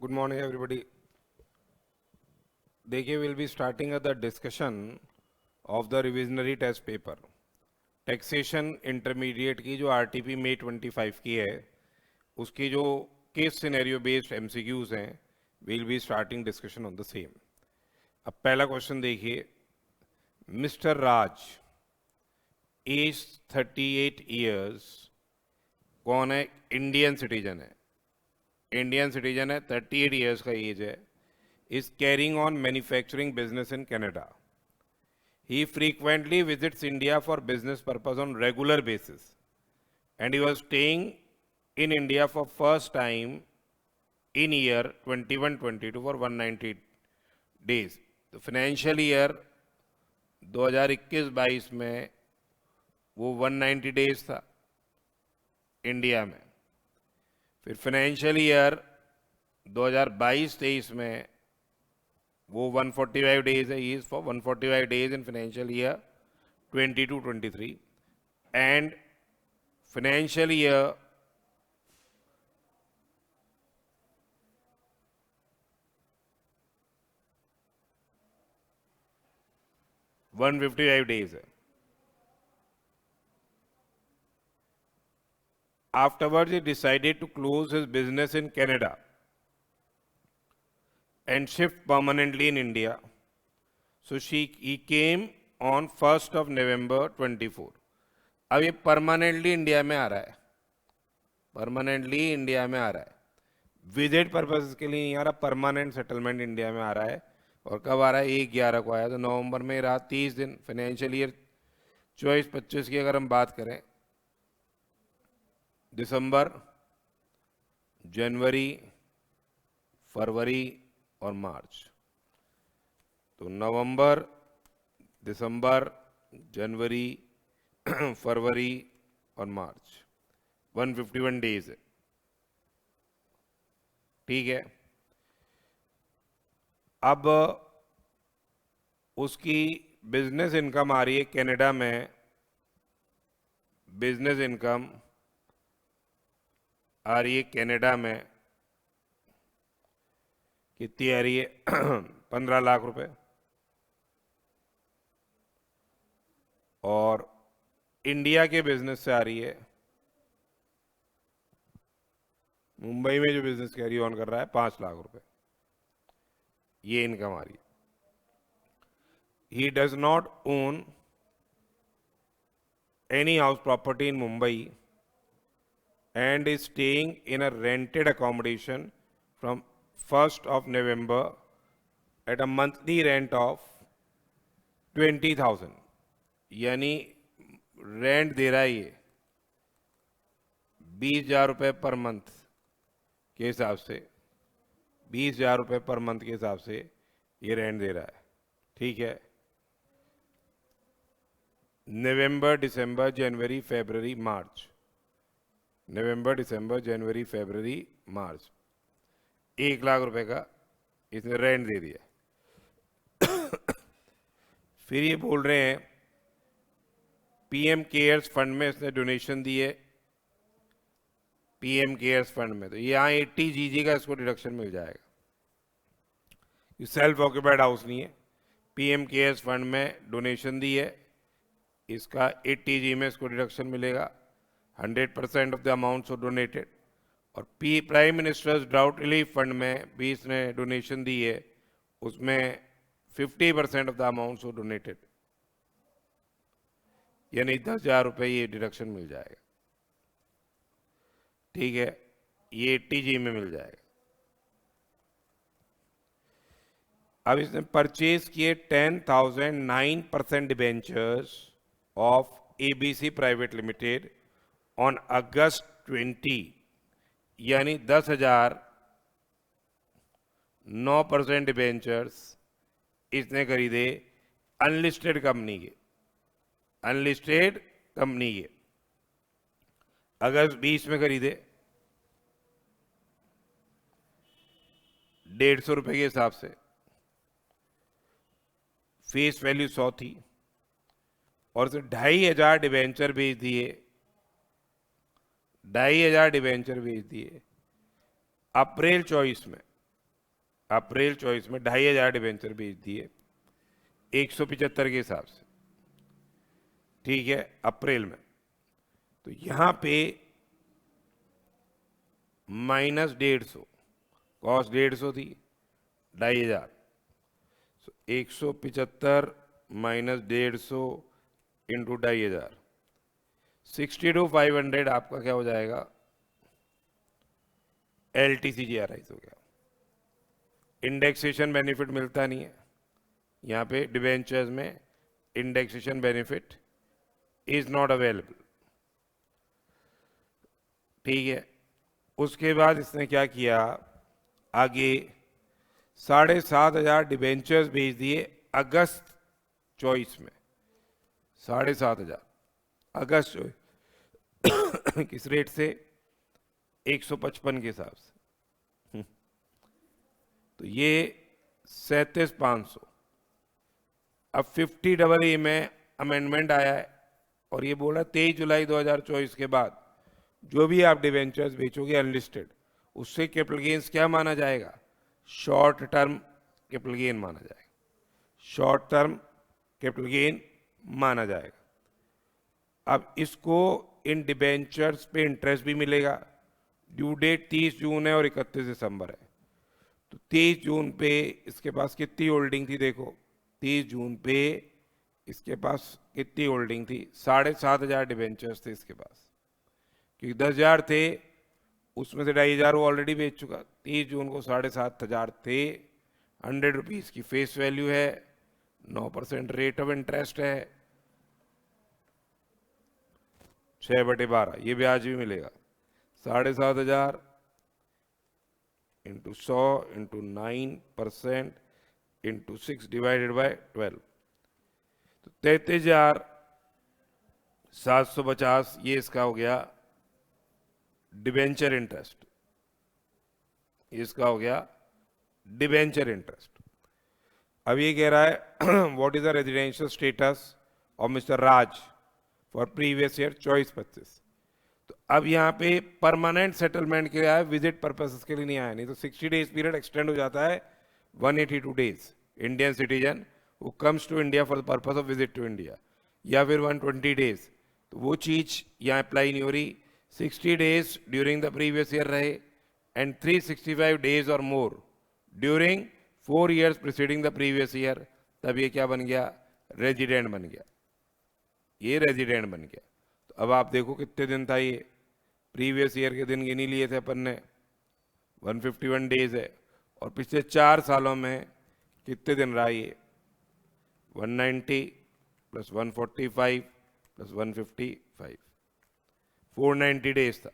Good morning, everybody. देखिए, we'll be starting the discussion of the revisionary test paper. Taxation intermediate की जो RTP मई 25 की है, उसकी जो केस सिनेरियो बेस्ड एमसीक्यूज हैं, we'll be starting discussion on the same. अब पहला क्वेश्चन देखिए, मिस्टर राज, एज 38 ईयर्स, कौन है? इंडियन सिटीजन है। इंडियन सिटीजन है, 38 ईयर्स का एज है, is carrying on manufacturing business in Canada. He frequently visits India for business purpose on regular basis, and he was staying in India for first time in year 21-22 for 190 days. तो financial year 2021-22 में वो 190 days था India में। फिर financial year 2022-23 में वो 145 days है। Is for 145 days in financial year 22-23 and financial year 155 days है। Afterwards, he decided to close his business in Canada and shift permanently in India. So he came on 1st of November 24. अब ये permanently India में आ रहा है, permanently India में आ रहा है, visit purpose के लिए नहीं आ रहा, परमानेंट सेटलमेंट इंडिया में आ रहा है। और कब आ रहा है? 1/11 को आया, तो नवंबर में रहा 30 दिन। फाइनेंशियल ईयर 24-25 की अगर हम बात करें, दिसंबर, जनवरी, फरवरी और मार्च, तो नवंबर, दिसंबर, जनवरी, फरवरी और मार्च, 151 डेज है। ठीक है। अब उसकी बिजनेस इनकम आ रही है कनाडा में, बिजनेस इनकम आ रही है कनाडा में, कितनी आ रही है? 15 लाख रुपए। और इंडिया के बिजनेस से आ रही है, मुंबई में जो बिजनेस कैरी ऑन कर रहा है, 5 लाख रुपए। ये इनकम आ रही है। He does not own any house property in Mumbai and is staying in a rented accommodation from 1st of November at a monthly rent of 20,000. यानी रेंट दे रहा है ये 20,000 रुपये पर मंथ के हिसाब से, 20,000 रुपये पर मंथ के हिसाब से ये रेंट दे रहा है। ठीक है। नवंबर, दिसंबर, जनवरी, फरवरी, मार्च, नवंबर, दिसंबर, जनवरी, फरवरी, मार्च, 1 लाख रुपए का इसने रेंट दे दिया। फिर ये बोल रहे हैं पीएम केयर्स फंड में इसने डोनेशन दी है, पीएम केयर्स फंड में, तो यहाँ 80 जीजी का इसको डिडक्शन मिल जाएगा। ये सेल्फ ऑक्यूपाइड हाउस नहीं है, पीएम केयर्स फंड में डोनेशन दी है, इसका 80 जी में इसको डिडक्शन मिलेगा। 100% of the amount so donated. और prime ministers drought relief fund में भी इसने डोनेशन दी है, उसमें 50% of the amount so donated, यानी 10,000 रुपये ये डिडक्शन मिल जाएगा। ठीक है, ये 80 जी में मिल जाएगा। अब इसने परचेज किए 10,009% debentures of ABC private limited on August 20, यानी 10,000 9% डिबेंचर्स इसने खरीदे अनलिस्टेड कंपनी के, अनलिस्टेड कंपनी के, अगस्त 20 में खरीदे 150 रुपए के हिसाब से, फेस वैल्यू 100 थी, और उसे 2,500 डिबेंचर भेज दिए, 2,500 डिबेंचर भेज दिए अप्रैल 24 में। अप्रैल 24 में 2,500 डिबेंचर बेच दिए 175 के हिसाब से, ठीक है, अप्रैल में। तो यहां पे -150, कॉस्ट 150 थी, 2,500, 175 -150 इंटू 2,500, 62,500 आपका क्या हो जाएगा, LTCGRIs हो गया। इंडेक्सेशन बेनिफिट मिलता नहीं है यहाँ पे डिबेंचर्स में, indexation benefit is not available, ठीक है। उसके बाद इसने क्या किया, आगे 7,500 डिबेंचर्स भेज दिए अगस्त 24 में, 7,500 अगस्त 24 किस रेट से, 155 के हिसाब से। तो ये 37,500। अब 50AA में अमेंडमेंट आया है और ये बोला 23 जुलाई 2024 के बाद जो भी आप डिवेंचर्स बेचोगे अनलिस्टेड, उससे कैपिटल गेन्स क्या माना जाएगा, शॉर्ट टर्म कैपिटल गेन माना जाएगा, शॉर्ट टर्म कैपिटल गेन माना जाएगा। अब इसको इन डिबेंचर्स पे इंटरेस्ट भी मिलेगा। ड्यू डेट 30 जून है और 31 दिसंबर है। तो 30 जून पे इसके पास कितनी होल्डिंग थी, देखो 30 जून पे इसके पास कितनी होल्डिंग थी, 7,500 डिबेंचर्स थे इसके पास, क्योंकि 10,000 थे, उसमें से 2,500 वो ऑलरेडी बेच चुका। 30 जून को 7,500 थे, 100 रुपीज की फेस वैल्यू है, 9% रेट ऑफ इंटरेस्ट है, 6/12 ये ब्याज भी मिलेगा। 7,500 into 100 into 9% into 6 divided by 12, तो 33,750 ये इसका हो गया डिबेंचर इंटरेस्ट, इसका हो गया डिबेंचर इंटरेस्ट। अब ये कह रहा है what is the residential status of mister Raj for previous year 24-25। तो अब यहाँ पे परमानेंट सेटलमेंट के लिए आया, विजिट पर्पसेस के लिए नहीं आया, नहीं तो 60 डेज पीरियड एक्सटेंड हो जाता है 182 days. Indian citizen who comes to India for the purpose of visit to India, या फिर 120 डेज, तो वो चीज यहाँ अप्लाई नहीं हो रही। 60 days during the previous year रहे and 365 days or more during 4 years preceding the previous year, तब ये क्या बन गया, रेजिडेंट बन गया, ये रेजिडेंट बन गया। तो अब आप देखो कितने दिन था ये, प्रीवियस ईयर के दिन गिन ही लिए थे अपन ने, 151 डेज है, और पिछले 4 सालों में कितने दिन रहा ये, 190 प्लस 145 प्लस 155, 490 डेज था।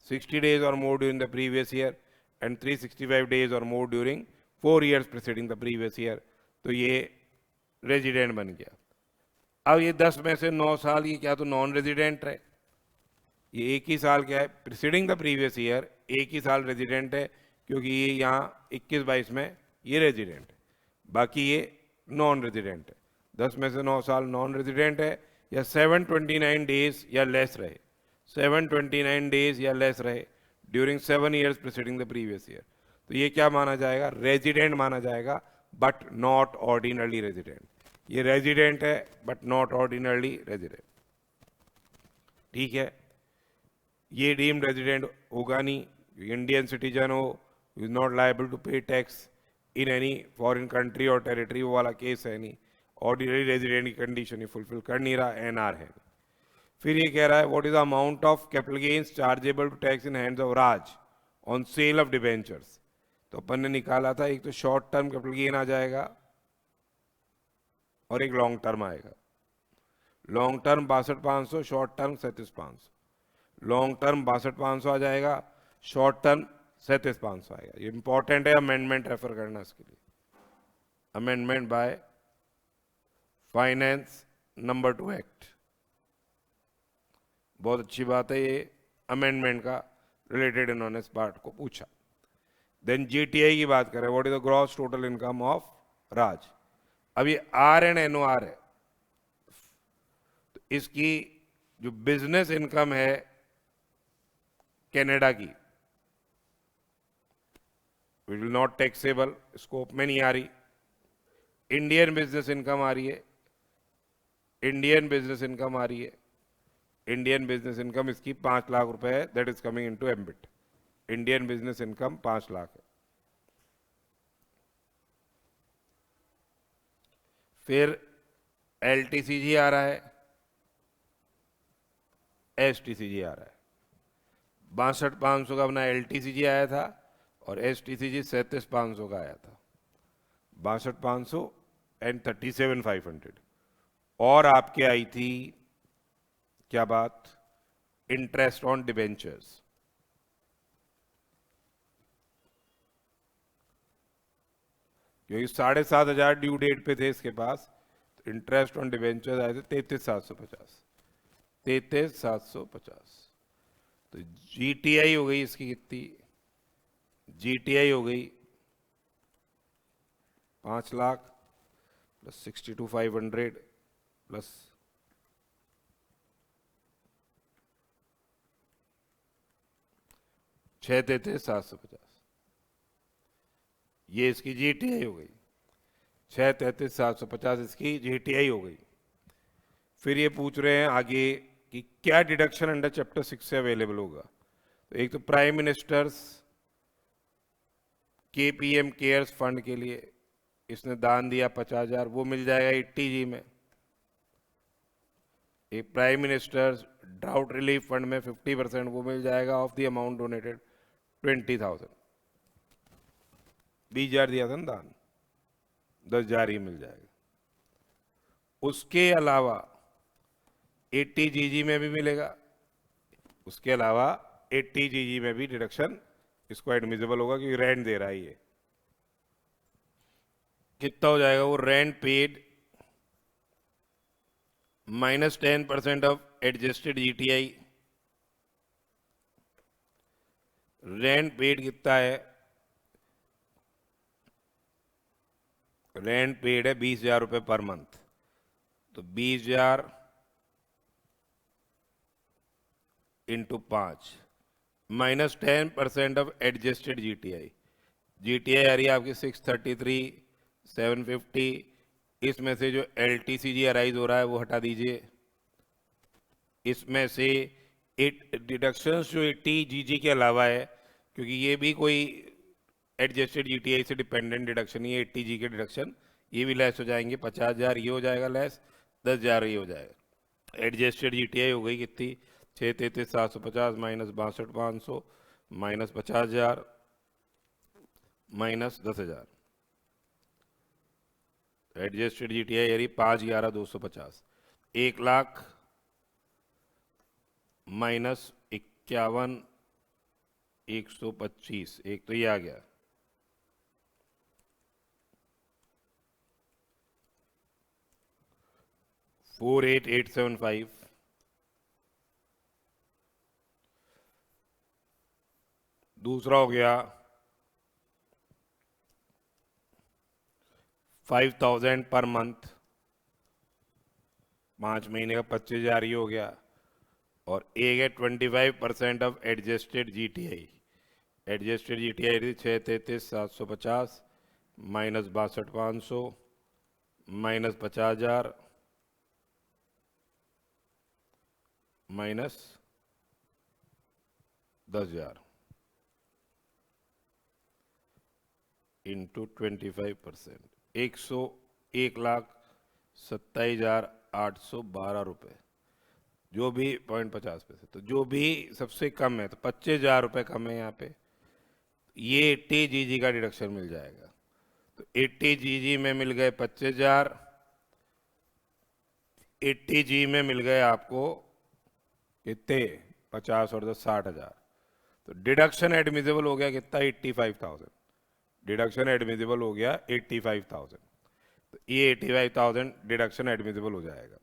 60 days or more during the previous year and 365 days or more during 4 years preceding the previous year, तो ये रेजिडेंट बन गया। अब ये 10 में से 9 साल ये क्या तो नॉन रेजिडेंट है, ये एक ही साल क्या है प्रिसीडिंग द प्रीवियस ईयर, एक ही साल रेजिडेंट है, क्योंकि ये यहाँ 21-22 में ये रेजिडेंट है, बाकी ये नॉन रेजिडेंट है। 10 में से 9 साल नॉन रेजिडेंट है, या 729 डेज या लेस रहे, 729 डेज या लेस रहे during 7 years preceding the previous year, तो ये क्या माना जाएगा, रेजिडेंट माना जाएगा, बट नॉट ऑर्डिनरली रेजिडेंट। ये रेजिडेंट है बट नॉट ऑर्डिनरली रेजिडेंट, ठीक है। ये डीम्ड रेजिडेंट होगा नहीं, इंडियन सिटीजन हो, is not liable to pay tax in any foreign country और टेरिटरी, वो वाला केस है नहीं। ऑर्डिनरी रेजिडेंट की कंडीशन ही फुलफिल कर नहीं रहा, एनआर है। फिर ये कह रहा है what is the amount of capital gains chargeable to tax in hands of Raj on sale of debentures. तो अपन ने निकाला था, एक तो शॉर्ट टर्म कैपिटल गेन आ जाएगा और एक लॉन्ग टर्म आएगा। Long term 62,500, short term 37,500। Long term 62,500 आ जाएगा, शॉर्ट टर्म 37,500 आएगा। ये इंपॉर्टेंट है, अमेंडमेंट रेफर करना इसके लिए, amendment by finance number 2 act. बहुत अच्छी बात है, ये अमेंडमेंट का रिलेटेड इन्होंने इस पार्ट को पूछा। देन जीटीआई की बात करें, what is the gross total income of Raj. अब ये आर एंड एनओआर है, तो इसकी जो बिजनेस इनकम है कनाडा की, which will not taxable, scope में नहीं आ रही। इंडियन बिजनेस इनकम आ रही है, इंडियन बिजनेस इनकम आ रही है, इंडियन बिजनेस इनकम इसकी 5 लाख रुपए है, that is coming into ambit. Indian business income 5 lakh है। फिर एलटीसीजी आ रहा है, एसटीसीजी आ रहा है। 62,500 का अपना एलटीसीजी आया था और एसटीसीजी 37,500 का आया था। 62,500 एंड 37,500। और आपके आई थी क्या बात, इंटरेस्ट ऑन डिबेंचर्स। क्योंकि 7,500 ड्यू डेट पे थे इसके पास, तो इंटरेस्ट ऑन डिबेंचर्स आए थे 33,750। 33,750। तो जीटीआई हो गई इसकी कितनी, जीटीआई हो गई 5 लाख प्लस 62,500 प्लस 6,33,750। ये इसकी जीटीआई हो गई। 6,33,750 इसकी जीटीआई हो गई। फिर ये पूछ रहे हैं आगे कि क्या डिडक्शन अंडर चैप्टर 6 से अवेलेबल होगा। तो एक तो prime ministers KPM cares fund के लिए इसने दान दिया 50,000, वो मिल जाएगा 80G में। एक prime ministers drought relief fund में 50%, वो मिल जाएगा ऑफ द अमाउंट डोनेटेड 20,000। 20,000 दिया था ना दान, 10,000 ही मिल जाएगा। उसके अलावा 80GG में भी मिलेगा, उसके अलावा 80GG में भी डिडक्शन इसको एडमिजिबल होगा क्योंकि रेंट दे रहा है ये। कितना हो जाएगा वो, rent paid -10% of adjusted GTI. Rent paid कितना है, रेंट पेड है 20,000 रुपये पर मंथ। तो 20,000 into 5 -10% of adjusted GTI. GTI आ रही है आपकी 633,750। इसमें से जो एलटीसीजी अराइज हो रहा है वो हटा दीजिए। इसमें से डिडक्शंस जो 80GG के अलावा है, क्योंकि ये भी कोई एडजस्टेड जीटीआई से डिपेंडेंट डिडक्शन ही है, 80G के डिडक्शन ये भी लेस हो जाएंगे। 50,000 ये हो जाएगा लेस, 10,000 ये हो जाएगा। एडजस्टेड जीटीआई हो गई कितनी, 6,33,750 minus 62,500 minus 50,000 minus 10,000। Adjusted GTI यानी 5,11,250। 1,00,000 माइनस 51,125, एक तो ये आ गया। $48,875। दूसरा हो गया 5,000 पर मंथ, 5 महीने का 25,000 ये हो गया। और एक है 25% of adjusted GTI. Adjusted GTI थी 6,33,750 माइनस 62,500 माइनस 50,000 माइनस 10,000 इंटू 25%, 1,27,812 रुपये, जो भी 0.50 तो जो भी सबसे कम है, तो 25,000 रुपये कम है यहाँ पे, ये 80GG का डिडक्शन मिल जाएगा। तो 80GG में मिल गए 25,000, 80G में मिल गए आपको कितने, 50 और 10 60,000। तो डिडक्शन एडमिजिबल हो गया कितना, 85,000। डिडक्शन एडमिजिबल हो गया 85,000। तो ये 85,000 डिडक्शन एडमिजिबल हो जाएगा।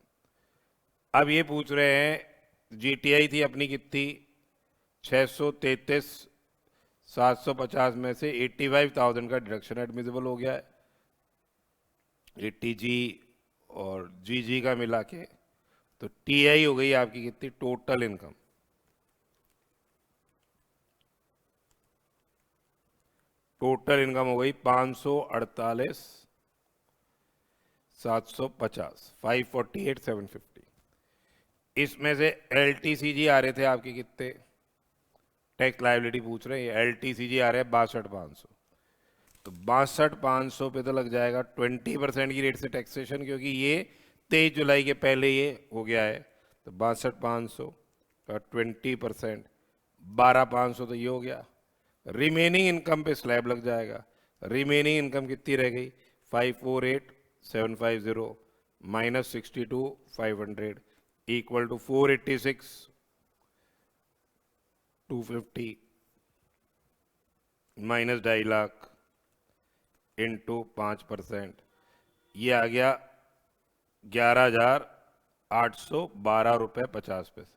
अब ये पूछ रहे हैं जीटीआई थी अपनी कितनी, 633,750 में से 85,000 का डिडक्शन एडमिजिबल हो गया है, 80G और जीजी का मिला के। तो टीआई हो गई आपकी कितनी, टोटल इनकम, टोटल इनकम हो गई 548,750, 548,750। इसमें से LTCG आ रहे थे आपके कितने, टैक्स लायबिलिटी पूछ रहे हैं, LTCG आ रहे हैं 62,500। तो 62,500 पे तो लग जाएगा 20% की रेट से टैक्सेशन, क्योंकि ये 23 जुलाई के पहले ये हो गया है। तो 62,500 का 20%, 12,500 तो ये हो गया। रिमेनिंग इनकम पे स्लैब लग जाएगा। रिमेनिंग इनकम कितनी रह गई, 548,750 minus 62,500 equal to 486,250 minus 2.5 lakh into 5%, ये आ गया 11,812 रुपये 50 पैसे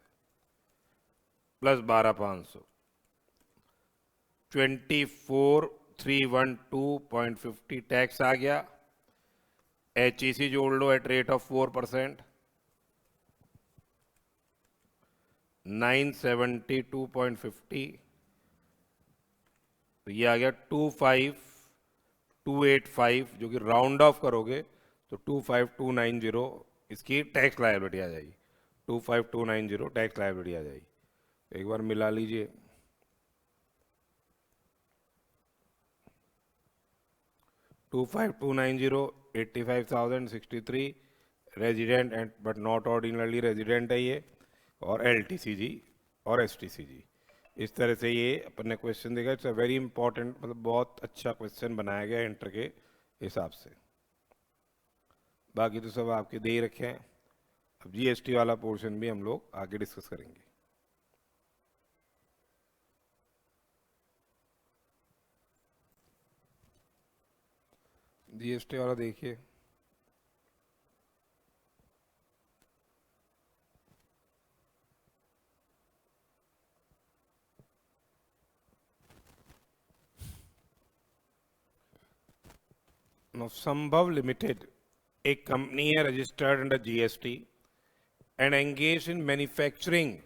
प्लस 12,500, 24,312.50 टैक्स आ गया। HEC जोड़ लो एट रेट ऑफ 4%, 972.50, तो ये आ गया 25,285, जो कि राउंड ऑफ करोगे तो 25,290 इसकी टैक्स लायबिलिटी आ जाएगी। 25,290 टैक्स लायबिलिटी आ जाएगी। एक बार मिला लीजिए, 25,290, 85,063 resident and but not ordinarily resident है ये, और LTCG और STCG। इस तरह से ये अपन ने क्वेश्चन देखा। इट्स अ वेरी इंपॉर्टेंट, मतलब बहुत अच्छा क्वेश्चन बनाया गया इंटर के हिसाब से। बाकी तो सब आपके दे ही रखे हैं। अब GST वाला पोर्शन भी हम लोग आगे डिस्कस करेंगे। GST वाला देखिए, Sambhav Limited, a company registered under GST and engaged in manufacturing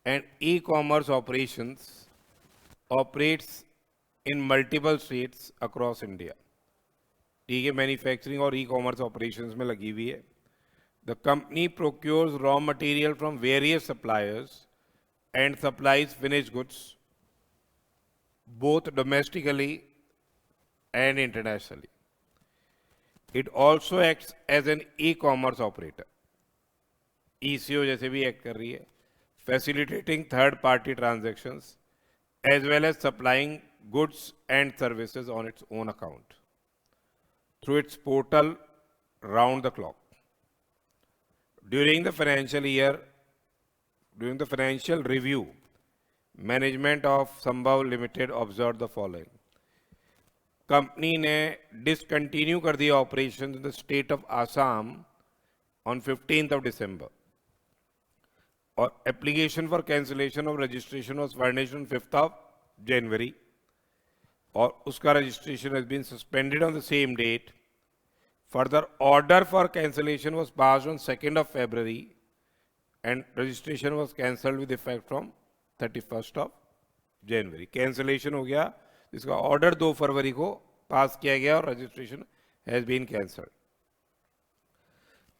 and e-commerce operations, operates in multiple states across India. ठीक है, मैन्युफैक्चरिंग और ई-कॉमर्स ऑपरेशंस में लगी हुई है। The company procures raw material from various suppliers and supplies finished goods both domestically and internationally. It also acts as an e-commerce operator, ECO जैसे भी act कर रही है, facilitating third party transactions as well as supplying goods and services on its own account through its portal round the clock. During the financial review, management of Sambhav Limited observed the following. Company ने discontinue कर दिया operation in the state of Assam on 15th of December, और application for cancellation of registration was furnished on 5th of January, और उसका registration has been suspended on the same date. Further order for cancellation was passed on 2nd of February and registration was cancelled with effect from 31st of January. Cancellation हो गया, इसका order 2 फरवरी को पास किया गया और registration has been cancelled.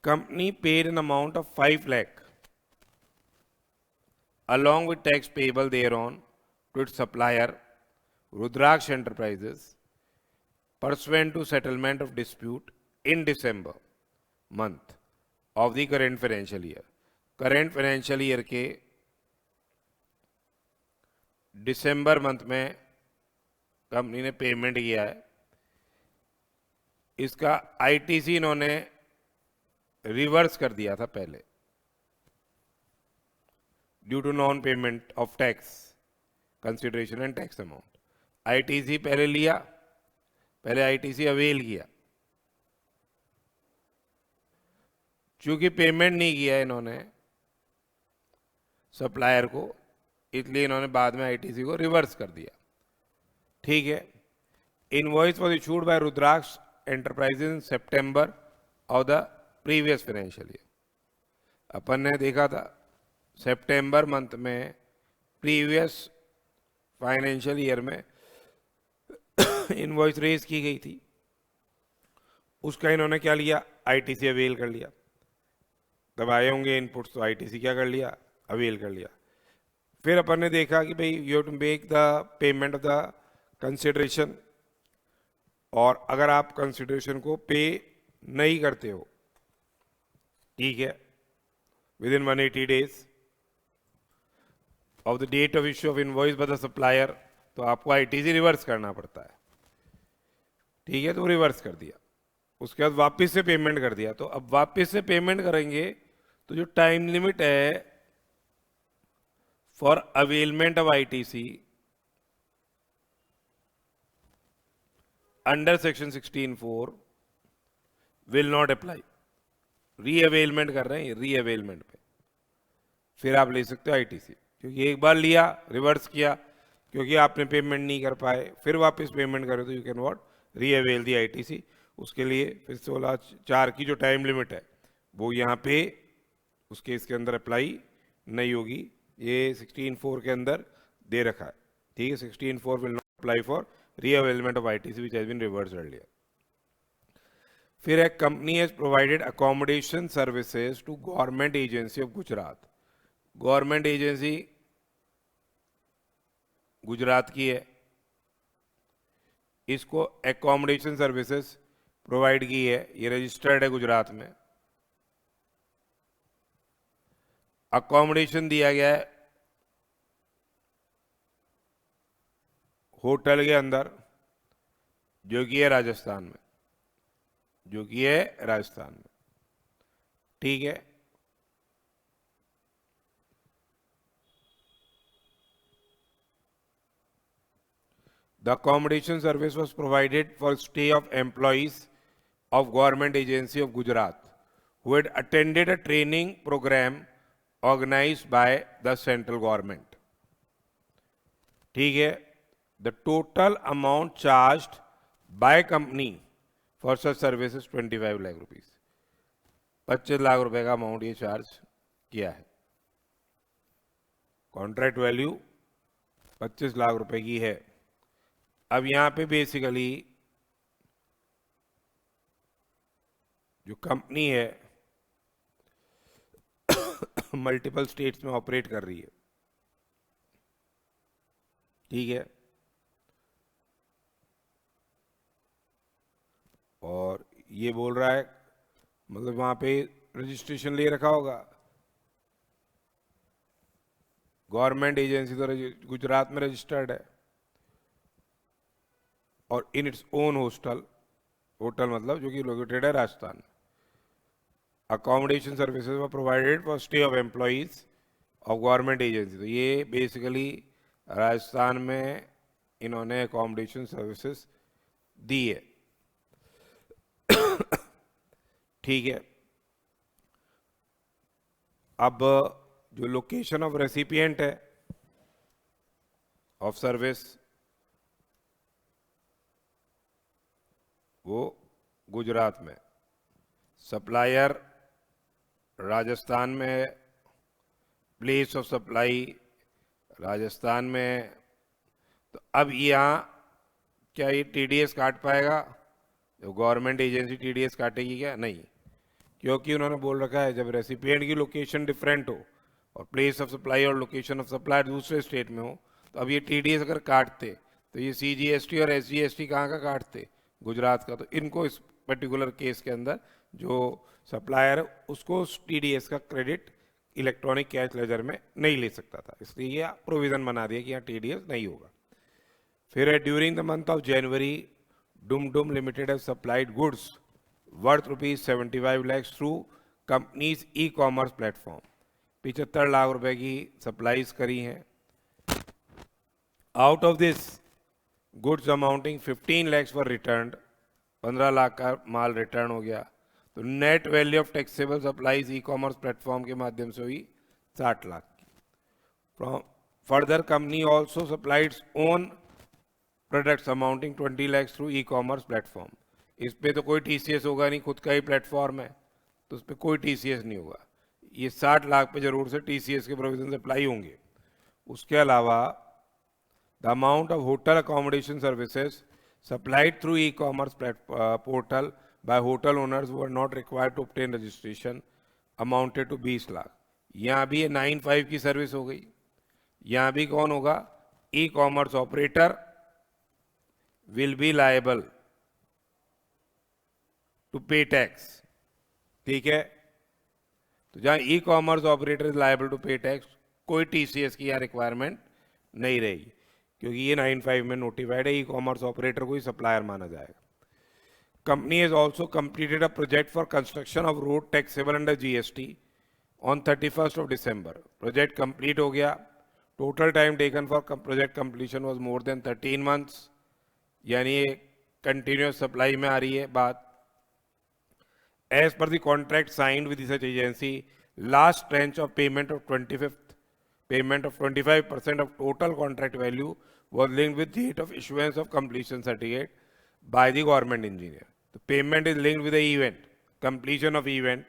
Company paid an amount of 5 lakh along with tax payable thereon to its supplier Rudraksh Enterprises pursuant to settlement of dispute in December month of the current financial year. Current financial year के दिसंबर month में company ने payment किया है. इसका ITC इन्होंने reverse कर दिया था पहले due to non payment of tax consideration and tax amount. ITC पहले लिया, पहले ITC अवेल किया, चूंकि पेमेंट नहीं किया इन्होंने सप्लायर को, इसलिए इन्होंने बाद में ITC को रिवर्स कर दिया. ठीक है. Invoice was issued by Rudraksh enterprises in September of the previous financial year. अपन ने देखा था सितंबर मंथ में प्रीवियस फाइनेंशियल ईयर में इनवॉइस रेज की गई थी, उसका इन्होंने क्या लिया, आईटीसी अवेल कर लिया। तब आए होंगे इनपुट्स, तो आईटीसी क्या कर लिया, अवेल कर लिया। फिर अपन ने देखा कि भाई you have to make the payment of the consideration, और अगर आप कंसिडरेशन को पे नहीं करते हो, ठीक है, within 180 days of the date of issue of invoice by the supplier, तो आपको आईटीसी रिवर्स करना पड़ता है, ठीक है। तो रिवर्स कर दिया, उसके बाद वापस से पेमेंट कर दिया। तो अब वापस से पेमेंट करेंगे तो जो टाइम लिमिट है for availment of ITC under section 16(4) will not apply. Reavailment कर रहे हैं, रीअवेलमेंट पे फिर आप ले सकते हो आईटीसी, क्योंकि एक बार लिया, रिवर्स किया, क्योंकि आपने पेमेंट नहीं कर पाए, फिर वापस पेमेंट करो तो you can what, रीअवेल the ITC. उसके लिए फिर 16(4) की जो टाइम लिमिट है वो यहाँ पे उस केस के अंदर अप्लाई नहीं होगी, ये 16(4) के अंदर दे रखा है, ठीक है। 16(4) will not apply for reavailment of ITC which has been reversed earlier. फिर एक company has provided accommodation services to government agency of Gujarat. Government agency Gujarat की है, इसको एकोमोडेशन सर्विसेज प्रोवाइड की है, ये रजिस्टर्ड है गुजरात में। अकोमोडेशन दिया गया है होटल के अंदर, जो कि है राजस्थान में, जो कि है राजस्थान में, ठीक है। The accommodation service was provided for stay of employees of government agency of Gujarat who had attended a training program organized by the central government, ठीक है। The total amount charged by company for such services 25 lakh rupees, 25 lakh रुपए का amount ये charge किया है। Contract value 25 lakh रुपए की है। अब यहाँ पे बेसिकली जो कंपनी है मल्टीपल स्टेट्स में ऑपरेट कर रही है, ठीक है, और ये बोल रहा है, मतलब वहां पे रजिस्ट्रेशन ले रखा होगा, गवर्नमेंट एजेंसी तो गुजरात में रजिस्टर्ड है, और in its own hostel, hotel मतलब जो कि लोकेटेड है राजस्थान में। Accommodation services were provided for stay of employees of government agency. तो ये बेसिकली राजस्थान में इन्होंने अकोमोडेशन सर्विसेज दी है, ठीक है। अब जो लोकेशन ऑफ रेसिपिएंट है ऑफ सर्विस वो गुजरात में, सप्लायर राजस्थान में है, प्लेस ऑफ सप्लाई राजस्थान में है। तो अब यहाँ क्या ये टीडीएस काट पाएगा, जो गवर्नमेंट एजेंसी टीडीएस काटेगी क्या, नहीं, क्योंकि उन्होंने बोल रखा है जब रेसिपिएंट की लोकेशन डिफरेंट हो और प्लेस ऑफ सप्लाई और लोकेशन ऑफ सप्लाई दूसरे स्टेट में हो, तो अब ये टीडीएस अगर काटते तो ये सीजीएसटी और एसजीएसटी कहाँ का काटते, गुजरात का। तो इनको इस पर्टिकुलर केस के अंदर जो सप्लायर है उसको टीडीएस का क्रेडिट इलेक्ट्रॉनिक कैश लेजर में नहीं ले सकता था, इसलिए ये प्रोविजन बना दिया कि यहाँ टीडीएस नहीं होगा। फिर during the month of January डुम limited have supplied goods worth ₹75 lakh through companies e commerce platform. 75 lakh रुपए की सप्लाईज करी हैं। Out of this goods amounting 15 lakhs for return, 15 lakh का माल रिटर्न हो गया। तो net value of taxable supplies e commerce platform के माध्यम से हुई 60 लाख की। Further company also supplied own products amounting 20 lakhs through ई कॉमर्स प्लेटफॉर्म। इस पे तो कोई टीसीएस होगा नहीं, खुद का ही प्लेटफॉर्म है तो उस पर कोई टीसीएस नहीं होगा। ये 60 लाख पे जरूर से टीसीएस के प्रोविजन अप्लाई होंगे। उसके अलावा the amount of hotel accommodation services supplied through e-commerce portal by hotel owners who were not required to obtain registration amounted to 20 lakh. यहाँ भी ये 9(5) की सर्विस हो गई। यहाँ भी कौन होगा? E-commerce operator will be liable to pay tax। ठीक है, तो जहां e-commerce operator is liable to pay tax, कोई टीसीएस की यह रिक्वायरमेंट नहीं रहेगी, क्योंकि ये 9(5) में नोटिफाइड है, ई कॉमर्स ऑपरेटर को ही सप्लायर माना जाएगा। Company has also completed a project for construction of road taxable under GST on 31st of December। Project complete हो गया। Total time taken for project completion was more than 13 months, यानी ये continuous supply में आ रही है बात। As per the contract signed with such agency, last tranche of payment of 25% of total contract value was linked with date of issuance of completion certificate by the government engineer। तो payment is linked with the event, completion of event.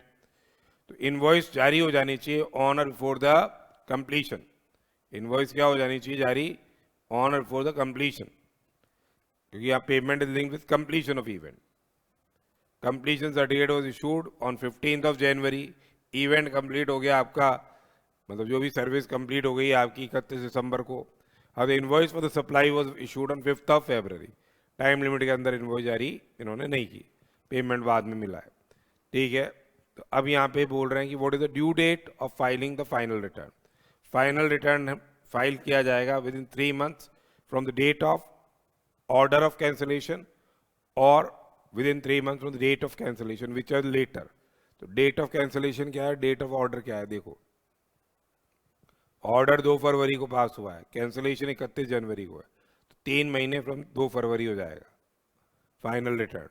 तो invoice जारी हो जानी चाहिए on और before the completion. Invoice क्या हो जानी चाहिए? जारी ऑन और बिफोर द कंप्लीशन, क्योंकि आप payment is linked with completion of event. Completion certificate was issued on 15th of January। Event complete हो गया आपका, मतलब जो भी सर्विस कंप्लीट हो गई आपकी 31 दिसंबर को। अब invoice for the supply was issued on 5th of February। Time limit के अंदर इनवॉइस जारी इन्होंने नहीं की, पेमेंट बाद में मिला है। ठीक है, तो अब यहाँ पे बोल रहे हैं कि what is the due date of filing the final return. Final return file किया जाएगा within 3 months from the date of order of cancellation और within 3 months from the date of cancellation which are later। तो date of cancellation क्या है, date of order क्या है? देखो, order 2 फरवरी को पास हुआ है, कैंसिलेशन 31 जनवरी को है, तो 3 महीने फ्रॉम 2 फरवरी हो जाएगा final return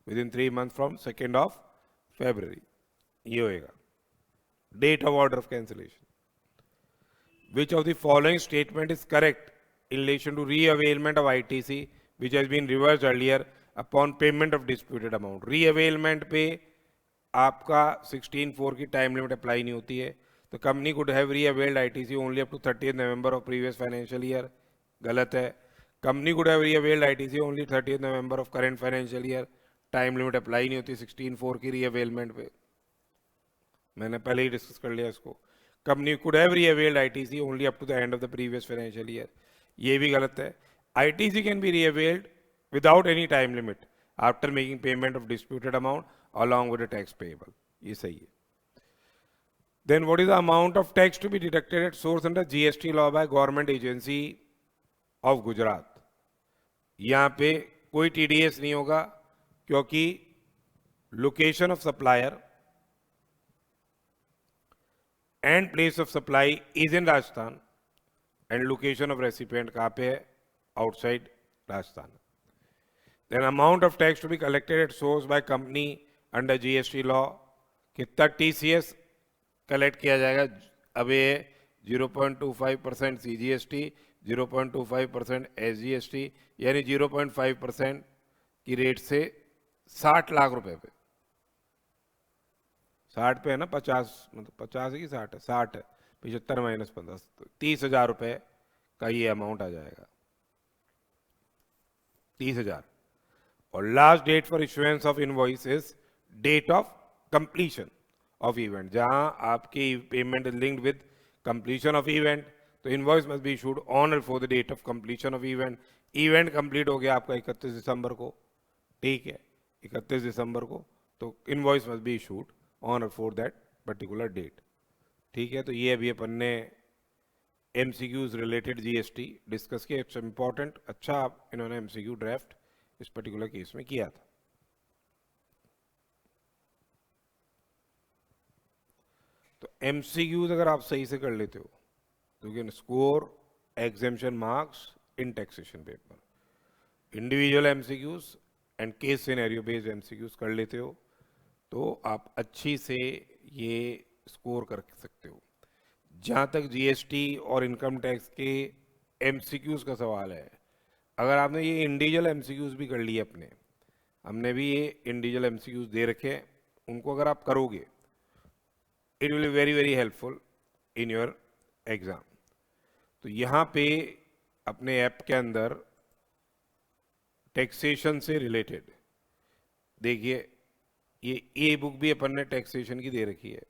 within 3 months from 2nd of February। ये होएगा date of order of cancellation. Which of the following statement is correct in relation to re-availment of ITC which has been reversed earlier upon payment of disputed amount? Re-availment पे आपका 16(4) की time limit apply नहीं होती है, तो company could have re-availed ITC only up to 30th November of previous financial year। गलत है। Company could have re-availed ITC only 30th November of current financial year। Time limit apply नहीं होती 16(4) की re-availment पे, मैंने पहले ही डिस्कस कर लिया इसको। Company could have re-availed ITC only up to the end of the previous financial year। ये भी गलत है। ITC can be re-availed without any time limit after making payment of disputed amount along with the tax payable। ये सही है। Then what is the amount of tax to be deducted at source under GST law by government agency of Gujarat? यहाँ पे कोई TDS नहीं होगा, क्योंकि location of supplier and place of supply is in Rajasthan and location of recipient कहाँ पे है? Outside Rajasthan। Then amount of tax to be collected at source by company under GST law, कितना TCS collect किया जाएगा? अब ये 0.25% CGST, 0.25% SGST, यानी 0.5% की रेट से 60 लाख रुपए पे। 60 पे है ना, 50, मतलब 50 है कि 60 है? 60 है, 75 - 15, तो 30,000 रुपए का ये अमाउंट आ जाएगा, 30,000। और last date for issuance of invoice is date of completion of event. जहां आपकी payment is linked with completion of event, तो invoice must be issued on or for the date of completion of event. Event complete हो गया आपका 31 दिसंबर को, ठीक है, 31 दिसंबर को, तो invoice must be issued on or for that particular date. ठीक है, तो ये अभी अपन ने MCQs रिलेटेड GST डिस्कस किया। इट्स इंपॉर्टेंट, अच्छा इन्होंने MCQ ड्राफ्ट इस पर्टिकुलर केस में किया था। तो MCQs अगर आप सही से कर लेते हो तो you can score exemption marks in taxation paper. Individual MCQs and case scenario based MCQs कर लेते हो तो आप अच्छी से ये स्कोर कर सकते हो। जहाँ तक GST और इनकम टैक्स के MCQs का सवाल है, अगर आपने ये इंडिविजुअल MCQs भी कर लिए अपने, हमने भी ये इंडिविजुअल MCQs दे रखे हैं, उनको अगर आप करोगे it will be very very helpful in your तो यहाँ पे अपने ऐप के अंदर टैक्सेशन से रिलेटेड, देखिए ये ए बुक भी अपन ने टैक्सेशन की दे रखी है,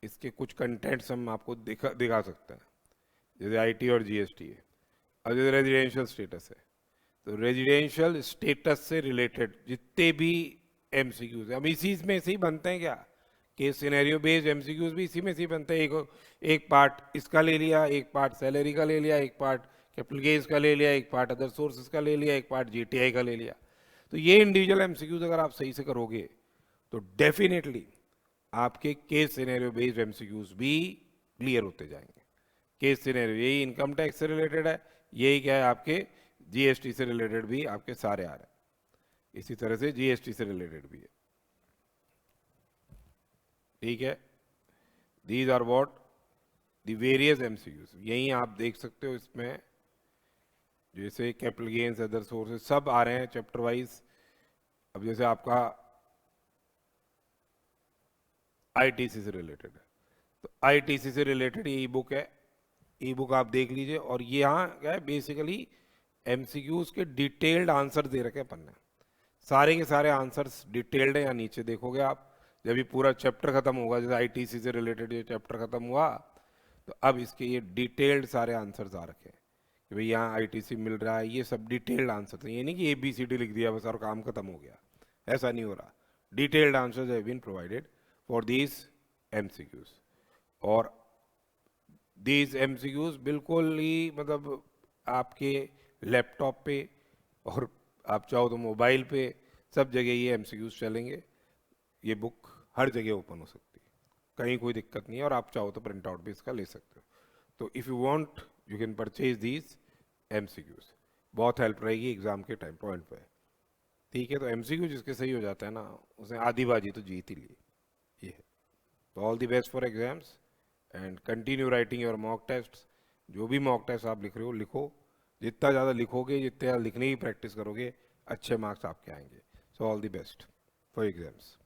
इसके कुछ कंटेंट्स हम आपको दिखा सकते हैं, जैसे आईटी और जीएसटी है। अब जैसे रेजिडेंशियल स्टेटस है, तो रेजिडेंशियल स्टेटस से रिलेटेड जितने भी एमसीक्यूज हैं, अब इसी में से ही बनते हैं क्या, केस सिनेरियो बेस्ड एमसीक्यूज भी इसी में से ही बनते हैं। एक पार्ट इसका ले लिया, एक पार्ट सैलरी का ले लिया, एक पार्ट कैपिटल गेन्स का ले लिया, एक पार्ट अदर सोर्सेज का ले लिया, एक पार्ट जीटीआई का ले लिया। तो ये इंडिविजुअल एमसीक्यूज अगर आप सही से करोगे तो डेफिनेटली आपके केस सिनेरियो बेस्ड एमसीक्यूज भी क्लियर होते जाएंगे। केस सिनेरियो यही इनकम टैक्स से रिलेटेड है, यही क्या है आपके जीएसटी से रिलेटेड भी आपके सारे आ रहे हैं, इसी तरह से जीएसटी से रिलेटेड भी है। ठीक है, these are what the various MCQs, यही आप देख सकते हो इसमें, जैसे कैपिटल गेन्स अदर सोर्सेज सब आ रहे हैं चैप्टर वाइज। अब जैसे आपका आईटीसी से रिलेटेड है, तो आईटीसी से रिलेटेड ये ई बुक है, ई बुक आप देख लीजिए। और ये यहाँ क्या है, बेसिकली एमसीक्यूज के डिटेल्ड आंसर दे रखे अपन ने, सारे के सारे आंसर्स डिटेल्ड है। या नीचे देखोगे आप, जब ये पूरा चैप्टर खत्म होगा, जैसे आईटीसी से रिलेटेड ये चैप्टर खत्म हुआ, तो अब इसके ये डिटेल्ड सारे आंसर्स आ रखे हैं कि भाई यहाँ आईटीसी मिल रहा है, ये सब डिटेल्ड आंसर है। ये नहीं कि ABCD लिख दिया बस और काम खत्म हो गया, ऐसा नहीं हो रहा। Detailed answers have been provided for these MCQs. और दीज एमसीक्यूज बिल्कुल ही मतलब आपके लैपटॉप पे और आप चाहो तो मोबाइल पे, सब जगह ये एमसीक्यूज चलेंगे। ये बुक हर जगह ओपन हो सकती है, कहीं कोई दिक्कत नहीं है, और आप चाहो तो प्रिंट आउट भी इसका ले सकते हो। तो if you want you can purchase these MCQs, बहुत हेल्प रहेगी एग्जाम के टाइम पॉइंट पे। ठीक है, तो एमसीक्यू जिसके सही हो जाता है ना, उसने आधी बाजी तो जीत ही ली। ये है, तो all the best for exams and continue writing your mock test. जो भी मॉक टेस्ट आप लिख रहे हो लिखो, जितना ज़्यादा लिखोगे, जितने ज़्यादा लिखने की प्रैक्टिस करोगे, अच्छे मार्क्स आपके आएंगे। So all the best for exams.